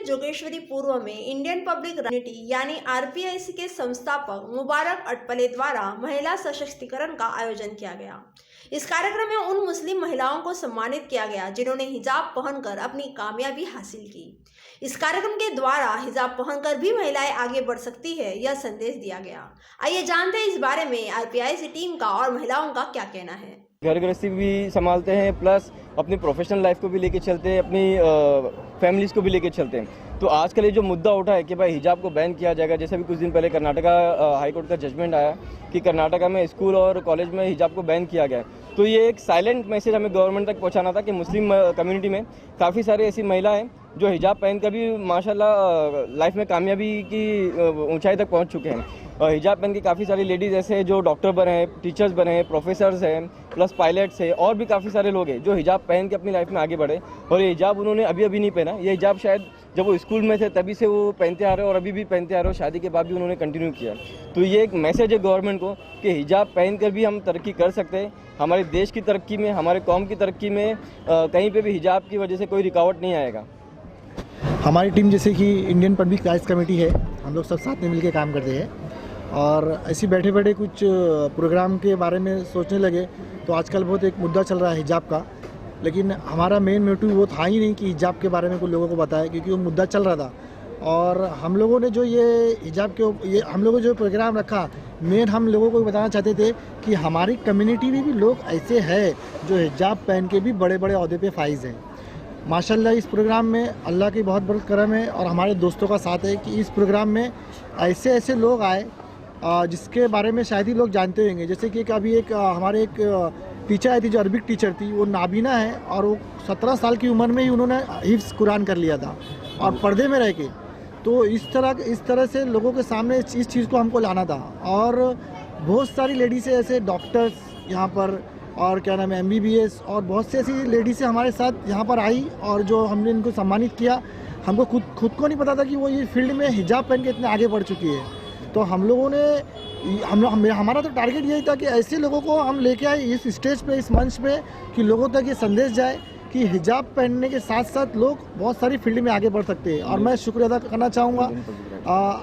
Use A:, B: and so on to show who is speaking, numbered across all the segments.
A: जोगेश्वरी पूर्व में Indian public unity यानी आरपीआईसी के संस्थापक मुबारक अटपले द्वारा महिला सशक्तिकरण का आयोजन किया गया। इस कार्यक्रम में उन मुस्लिम महिलाओं को सम्मानित किया गया जिन्होंने हिजाब पहनकर अपनी कामयाबी हासिल की। इस कार्यक्रम के द्वारा हिजाब पहनकर भी महिलाएं आगे बढ़ सकती है, यह संदेश दिया गया। आइए जानते हैं इस बारे में आरपीआईसी टीम का और महिलाओं का क्या कहना है।
B: घर गृहस्थी भी संभालते हैं, प्लस अपनी प्रोफेशनल लाइफ को भी लेके चलते हैं, अपनी फैमिलीज को भी लेके चलते हैं। तो आजकल ये जो मुद्दा उठा है कि भाई हिजाब को बैन किया जाएगा, जैसे भी कुछ दिन पहले कर्नाटका हाई कोर्ट का जजमेंट आया कि कर्नाटका में स्कूल और कॉलेज में हिजाब को बैन किया गया। तो ये एक साइलेंट मैसेज हमें गवर्नमेंट तक पहुंचाना था कि मुस्लिम कम्युनिटी में काफ़ी सारी ऐसी महिला हैं जो हिजाब पहन कर भी माशाल्लाह लाइफ में कामयाबी की ऊंचाई तक पहुंच चुके हैं। हिजाब पहन के काफ़ी सारी लेडीज़ ऐसे हैं जो डॉक्टर बने हैं, टीचर्स बने हैं, प्रोफेसर्स हैं, प्लस पायलट्स हैं, और भी काफ़ी सारे लोग हैं जो हिजाब पहन के अपनी लाइफ में आगे बढ़े। और ये हिजाब उन्होंने अभी नहीं पहना, ये हिजाब शायद जब वो स्कूल में थे तभी से वो पहनते आ रहे हैं और अभी भी पहनते आ रहे हो, शादी के बाद भी उन्होंने कंटिन्यू किया। तो ये एक मैसेज है गवर्नमेंट को कि हिजाब पहन कर भी हम तरक्की कर सकते हैं। हमारे देश की तरक्की में, हमारे कौम की तरक्की में कहीं पर भी हिजाब की वजह से कोई रुकावट नहीं आएगा।
C: हमारी टीम जैसे कि इंडियन पब्लिक राइट्स कमेटी है, हम लोग सब साथ में मिलकर काम करते हैं और ऐसे बैठे बैठे कुछ प्रोग्राम के बारे में सोचने लगे तो आजकल बहुत एक मुद्दा चल रहा है हिजाब का, लेकिन हमारा मेन मोटिव वो था ही नहीं कि हिजाब के बारे में कुछ लोगों को बताए, क्योंकि वो मुद्दा चल रहा था। और हम लोगों ने जो ये हिजाब के हम लोगों जो प्रोग्राम रखा, मेन हम लोगों को बताना चाहते थे कि हमारी कम्युनिटी में भी लोग ऐसे हैं जो हिजाब पहन के भी बड़े बड़े ओहदे पे फाइज हैं। माशाल्लाह इस प्रोग्राम में अल्लाह की बहुत बड़ा करम है और हमारे दोस्तों का साथ है कि इस प्रोग्राम में ऐसे ऐसे लोग आए जिसके बारे में शायद ही लोग जानते होंगे। जैसे कि अभी हमारे एक टीचर आई थी जो अरबिक टीचर थी, वो नाबीना है और वो 17 साल की उम्र में ही उन्होंने हिफ्ज़ कुरान कर लिया था और पर्दे में रह के। तो इस तरह से लोगों के सामने इस चीज़ को हमको लाना था। और बहुत सारी लेडीज़ ऐसे डॉक्टर्स यहाँ पर और क्या नाम है MBBS और बहुत सी ऐसी लेडीज़ हमारे साथ यहाँ पर आई और जो हमने इनको सम्मानित किया। हमको खुद को नहीं पता था कि वो ये फील्ड में हिजाब पहन के इतने आगे बढ़ चुकी है। तो हम लोगों ने हमारा तो टारगेट यही था कि ऐसे लोगों को हम लेके आए इस स्टेज पे, इस मंच पे, कि लोगों तक ये संदेश जाए कि हिजाब पहनने के साथ साथ लोग बहुत सारी फील्ड में आगे बढ़ सकते हैं। और मैं शुक्रिया अदा करना चाहूँगा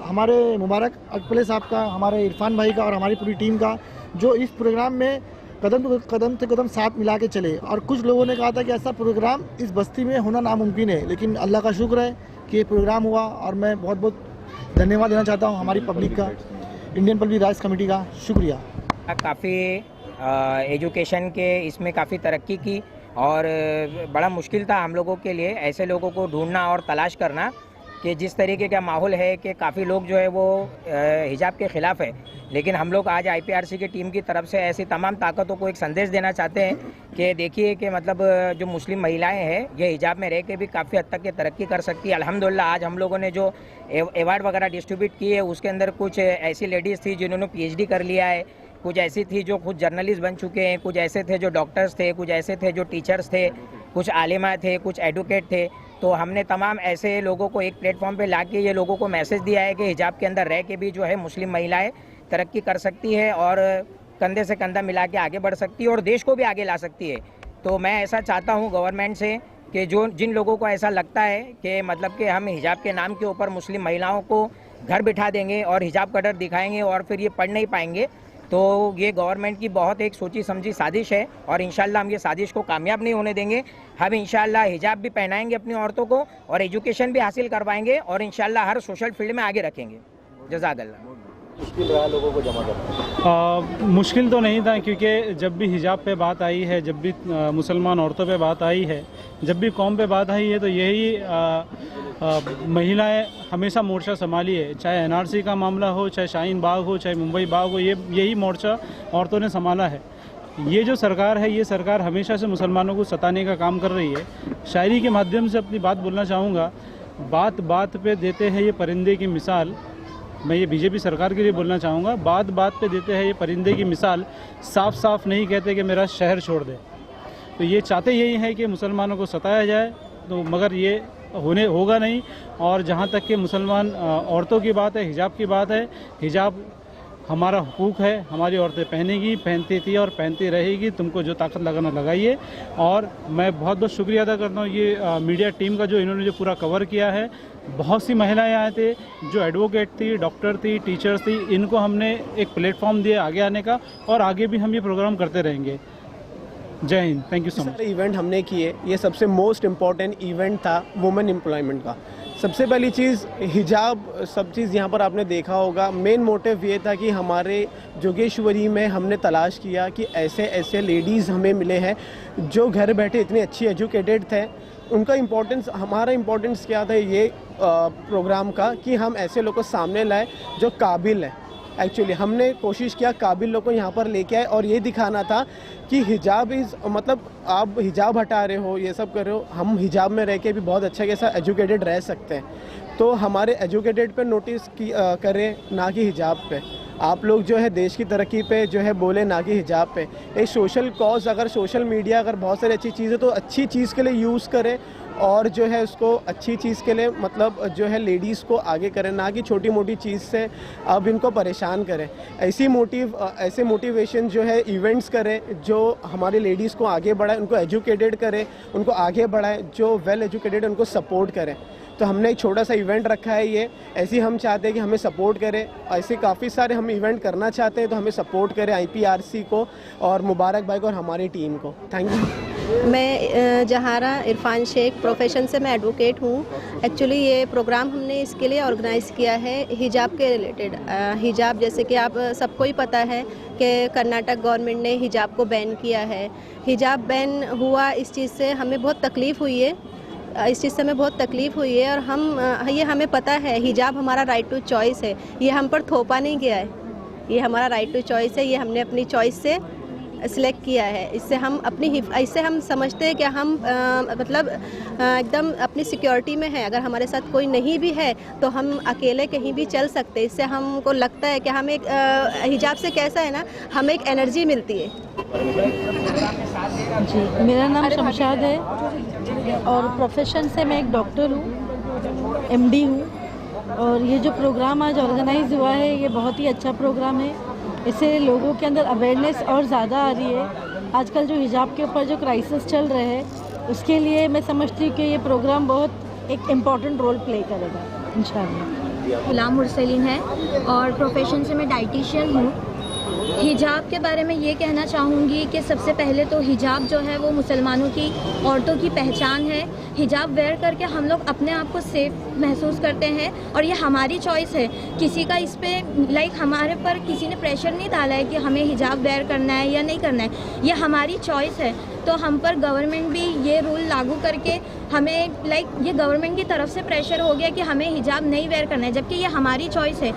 C: हमारे मुबारक अटपले साहब का, हमारे इरफान भाई का और हमारी पूरी टीम का, जो इस प्रोग्राम में कदम से कदम साथ मिला के चले। और कुछ लोगों ने कहा था कि ऐसा प्रोग्राम इस बस्ती में होना नामुमकिन है, लेकिन अल्लाह का शुक्र है कि ये प्रोग्राम हुआ। और मैं बहुत बहुत धन्यवाद देना चाहता हूँ हमारी पब्लिक का, इंडियन पब्लिक राइट्स कमेटी का शुक्रिया।
D: काफ़ी एजुकेशन के इसमें काफ़ी तरक्की की और बड़ा मुश्किल था हम लोगों के लिए ऐसे लोगों को ढूंढना और तलाश करना कि जिस तरीके का माहौल है कि काफ़ी लोग जो है वो हिजाब के ख़िलाफ़ है। लेकिन हम लोग आज IPRC की टीम की तरफ से ऐसी तमाम ताकतों को एक संदेश देना चाहते हैं कि देखिए कि मतलब जो मुस्लिम महिलाएं हैं ये हिजाब में रह के भी काफ़ी हद तक ये तरक्की कर सकती है। अल्हम्दुलिल्लाह आज हम लोगों ने जो अवार्ड वगैरह डिस्ट्रीब्यूट किए उसके अंदर कुछ ऐसी लेडीज़ थी जिन्होंने PhD कर लिया है, कुछ ऐसी थी जो खुद जर्नलिस्ट बन चुके हैं, कुछ ऐसे थे जो डॉक्टर्स थे, कुछ ऐसे थे जो टीचर्स थे, कुछ आलिमा थे, कुछ एडवोकेट थे। तो हमने तमाम ऐसे लोगों को एक प्लेटफॉर्म पे ला के ये लोगों को मैसेज दिया है कि हिजाब के अंदर रह के भी जो है मुस्लिम महिलाएं तरक्की कर सकती है और कंधे से कंधा मिला के आगे बढ़ सकती है और देश को भी आगे ला सकती है। तो मैं ऐसा चाहता हूँ गवर्नमेंट से कि जिन लोगों को ऐसा लगता है कि मतलब कि हम हिजाब के नाम के ऊपर मुस्लिम महिलाओं को घर बिठा देंगे और हिजाब का डर दिखाएंगे और फिर ये पढ़ नहीं पाएंगे, तो ये गवर्नमेंट की बहुत एक सोची समझी साजिश है और इंशाल्लाह हम ये साजिश को कामयाब नहीं होने देंगे। हम इंशाल्लाह हिजाब भी पहनाएंगे अपनी औरतों को और एजुकेशन भी हासिल करवाएंगे और इंशाल्लाह हर सोशल फील्ड में आगे रखेंगे। जज़ाकल्लाह।
B: मुश्किल रहा लोगों को जमा करना?
E: मुश्किल तो नहीं था, क्योंकि जब भी हिजाब पे बात आई है, जब भी मुसलमान औरतों पे बात आई है, जब भी कौम पे बात आई है, तो यही महिलाएं हमेशा मोर्चा संभाली है। चाहे NRC का मामला हो, चाहे शाहीन बाग हो, चाहे मुंबई बाग हो, यही मोर्चा औरतों ने संभाला है। ये जो सरकार है, ये सरकार हमेशा से मुसलमानों को सताने का काम कर रही है। शायरी के माध्यम से अपनी बात बोलना चाहूँगा। बात बात पे देते हैं ये परिंदे की मिसाल, मैं ये BJP सरकार के लिए बोलना चाहूँगा। बात बात पे देते हैं ये परिंदे की मिसाल, साफ साफ नहीं कहते कि मेरा शहर छोड़ दे। तो ये चाहते यही है कि मुसलमानों को सताया जाए, तो मगर ये होगा नहीं। और जहाँ तक कि मुसलमान औरतों की बात है, हिजाब की बात है, हिजाब हमारा हुकूक है, हमारी औरतें पहनेगी, पहनती थी और पहनती रहेगी। तुमको जो ताकत लगाना लगाइए। और मैं बहुत बहुत शुक्रिया अदा करता हूँ ये मीडिया टीम का जो इन्होंने जो पूरा कवर किया है। बहुत सी महिलाएं आए थे जो एडवोकेट थी, डॉक्टर थी, टीचर्स थी। इनको हमने एक प्लेटफॉर्म दिया आगे आने का और आगे भी हम ये प्रोग्राम करते रहेंगे। जय Hind, thank you so much.
F: Event हमने किए, ये सबसे मोस्ट इम्पॉर्टेंट इवेंट था वुमेन एम्प्लॉयमेंट का। सबसे पहली चीज़ हिजाब, सब चीज़ यहाँ पर आपने देखा होगा। मेन मोटिव ये था कि हमारे जोगेश्वरी में हमने तलाश किया कि ऐसे ऐसे लेडीज़ हमें मिले हैं जो घर बैठे इतने अच्छी एजुकेटेड थे। उनका इम्पोर्टेंस, हमारा इम्पोर्टेंस क्या था ये प्रोग्राम का कि हम ऐसे लोग को सामने लाए जो काबिल है। एक्चुअली हमने कोशिश किया काबिल लोग को यहाँ पर लेके आए और ये दिखाना था कि हिजाब इज़, मतलब आप हिजाब हटा रहे हो, ये सब कर रहे हो, हम हिजाब में रह के भी बहुत अच्छा कैसा एजुकेटेड रह सकते हैं। तो हमारे एजुकेटेड पे नोटिस करें, ना कि हिजाब पे। आप लोग जो है देश की तरक्की पे जो है बोले, ना कि हिजाब पे। एक सोशल कॉज, अगर सोशल मीडिया अगर बहुत सारी अच्छी चीज़ है तो अच्छी चीज़ के लिए यूज़ करें और जो है उसको अच्छी चीज़ के लिए मतलब जो है लेडीज़ को आगे करें, ना कि छोटी मोटी चीज़ से अब इनको परेशान करें। ऐसे मोटिवेशन जो है इवेंट्स करें जो हमारी लेडीज़ को आगे बढ़ाए, उनको एजुकेटेड करें, उनको आगे बढ़ाए, जो वेल एजुकेटेड उनको सपोर्ट करें। तो हमने एक छोटा सा इवेंट रखा है ये, ऐसे हम चाहते हैं कि हमें सपोर्ट करें। ऐसे काफ़ी सारे हम इवेंट करना चाहते हैं, तो हमें सपोर्ट करें IPRC को और मुबारक भाई को और हमारी टीम को। Thank you.
G: मैं जहारा इरफान शेख, प्रोफेशन से मैं एडवोकेट हूँ। एक्चुअली ये प्रोग्राम हमने इसके लिए ऑर्गेनाइज़ किया है हिजाब के रिलेटेड। हिजाब, जैसे कि आप सबको ही पता है कि कर्नाटक गवर्नमेंट ने हिजाब को बैन किया है। हिजाब बैन हुआ, इस चीज़ से हमें बहुत तकलीफ़ हुई है, और ये हमें पता है हिजाब हमारा राइट टू चॉइस है। ये हम पर थोपा नहीं गया है, ये हमारा राइट टू चॉइस है। ये हमने अपनी चॉइस से सिलेक्ट किया है। इससे हम समझते हैं कि हम मतलब एकदम अपनी सिक्योरिटी में है। अगर हमारे साथ कोई नहीं भी है तो हम अकेले कहीं भी चल सकते हैं। इससे हमको लगता है कि हम एक हिजाब से कैसा है ना, हमें एक एनर्जी मिलती है।
H: जी, मेरा नाम शमशाद है और प्रोफेशन से मैं एक डॉक्टर हूँ, MD हूँ। और ये जो प्रोग्राम आज ऑर्गेनाइज़ हुआ है ये बहुत ही अच्छा प्रोग्राम है। इससे लोगों के अंदर अवेयरनेस और ज़्यादा आ रही है। आजकल जो हिजाब के ऊपर जो क्राइसिस चल रहे हैं उसके लिए मैं समझती हूँ कि ये प्रोग्राम बहुत एक इम्पॉर्टेंट रोल प्ले करेगा इंशाअल्लाह।
I: गुलाम मुरसलीन है और प्रोफेशन से मैं डाइटिशियन हूँ। हिजाब के बारे में ये कहना चाहूँगी कि सबसे पहले तो हिजाब जो है वो मुसलमानों की, औरतों की पहचान है। हिजाब वेयर करके हम लोग अपने आप को सेफ महसूस करते हैं और ये हमारी चॉइस है। किसी का इस पे हमारे पर किसी ने प्रेशर नहीं डाला है कि हमें हिजाब वेयर करना है या नहीं करना है, ये हमारी चॉइस है। तो हम पर गवर्नमेंट भी ये रूल लागू करके हमें ये गवर्नमेंट की तरफ से प्रेशर हो गया कि हमें हिजाब नहीं वेयर करना है, जबकि ये हमारी चॉइस है।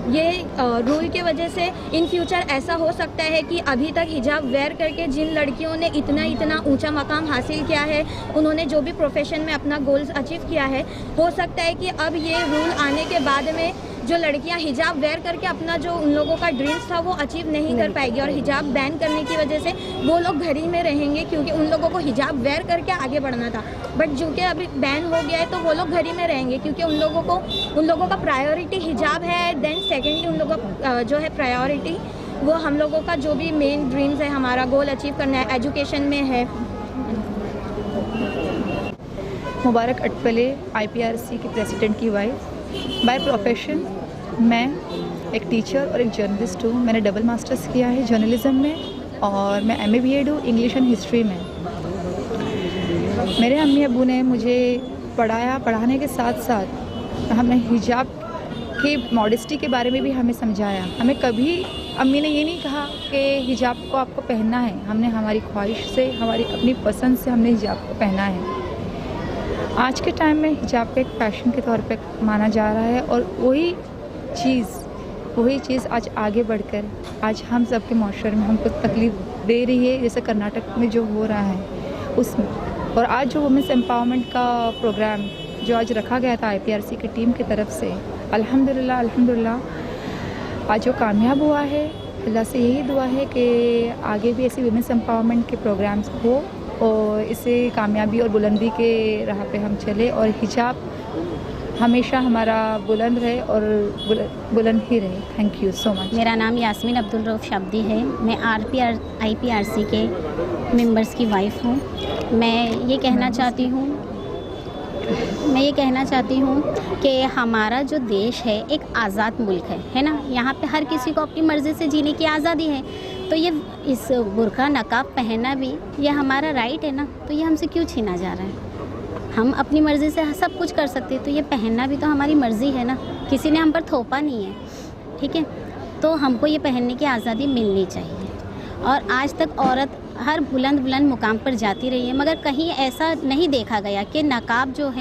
I: ये रूल के वजह से इन फ्यूचर ऐसा हो सकता है कि अभी तक हिजाब वेयर करके जिन लड़कियों ने इतना ऊंचा मकाम हासिल किया है, उन्होंने जो भी प्रोफेशन में अपना गोल्स अचीव किया है, हो सकता है कि अब ये रूल आने के बाद में जो लड़कियां हिजाब वेयर करके अपना जो उन लोगों का ड्रीम्स था वो अचीव नहीं कर पाएगी। और हिजाब बैन करने की वजह से वो लोग घर ही में रहेंगे क्योंकि उन लोगों को हिजाब वेयर करके आगे बढ़ना था। बट जो कि अभी बैन हो गया है तो वो लोग घर ही में रहेंगे क्योंकि उन लोगों का प्रायोरिटी हिजाब है। देन सेकेंडली उन लोगों का जो है प्रायोरिटी वो हम लोगों का जो भी मेन ड्रीम्स है, हमारा गोल अचीव करना है, एजुकेशन में है।
J: मुबारक अटपले, IPRC की प्रेसिडेंट की वाइफ। बाय प्रोफेशन मैं एक टीचर और एक जर्नलिस्ट हूँ। मैंने डबल मास्टर्स किया है जर्नलिज्म में और मैं MA BEd हूँ इंग्लिश एंड हिस्ट्री में। मेरे अम्मी अब्बू ने मुझे पढ़ाने के साथ साथ हमें हिजाब की मॉडेस्टी के बारे में भी हमें समझाया। हमें कभी अम्मी ने ये नहीं कहा कि हिजाब को आपको पहनना है। हमने हमारी ख्वाहिश से, हमारी अपनी पसंद से हमने हिजाब को पहना है। आज के टाइम में हिजाब को एक फैशन के तौर पे माना जा रहा है और वही चीज़ आज आगे बढ़कर आज हम सब के माशरे में हमको तकलीफ़ दे रही है, जैसे कर्नाटक में जो हो रहा है उसमें। और आज जो वुमेन्स एम्पावरमेंट का प्रोग्राम जो आज रखा गया था IPRC की टीम की तरफ से, अल्हम्दुलिल्लाह आज जो कामयाब हुआ है, अल्लाह से यही दुआ है कि आगे भी ऐसे वुमेन्स एम्पावरमेंट के प्रोग्राम्स हो और इसे कामयाबी और बुलंदी के राह पे हम चले और हिजाब हमेशा हमारा बुलंद रहे और बुलंद ही रहे। Thank you so much.
K: मेरा नाम यास्मीन अब्दुल रऊफ शाब्दी है। मैं IPRC के मेंबर्स की वाइफ हूँ। मैं ये कहना चाहती हूँ मैं ये कहना चाहती हूँ कि हमारा जो देश है एक आज़ाद मुल्क है ना। यहाँ पे हर किसी को अपनी मर्ज़ी से जीने की आज़ादी है। तो ये इस बुर्का नकाब पहनना भी ये हमारा राइट है ना, तो ये हमसे क्यों छीना जा रहा है? हम अपनी मर्ज़ी से सब कुछ कर सकते हैं, तो ये पहनना भी तो हमारी मर्ज़ी है ना, किसी ने हम पर थोपा नहीं है, ठीक है। तो हमको ये पहनने की आज़ादी मिलनी चाहिए। और आज तक औरत हर बुलंद मुकाम पर जाती रही है, मगर कहीं ऐसा नहीं देखा गया कि नकाब जो है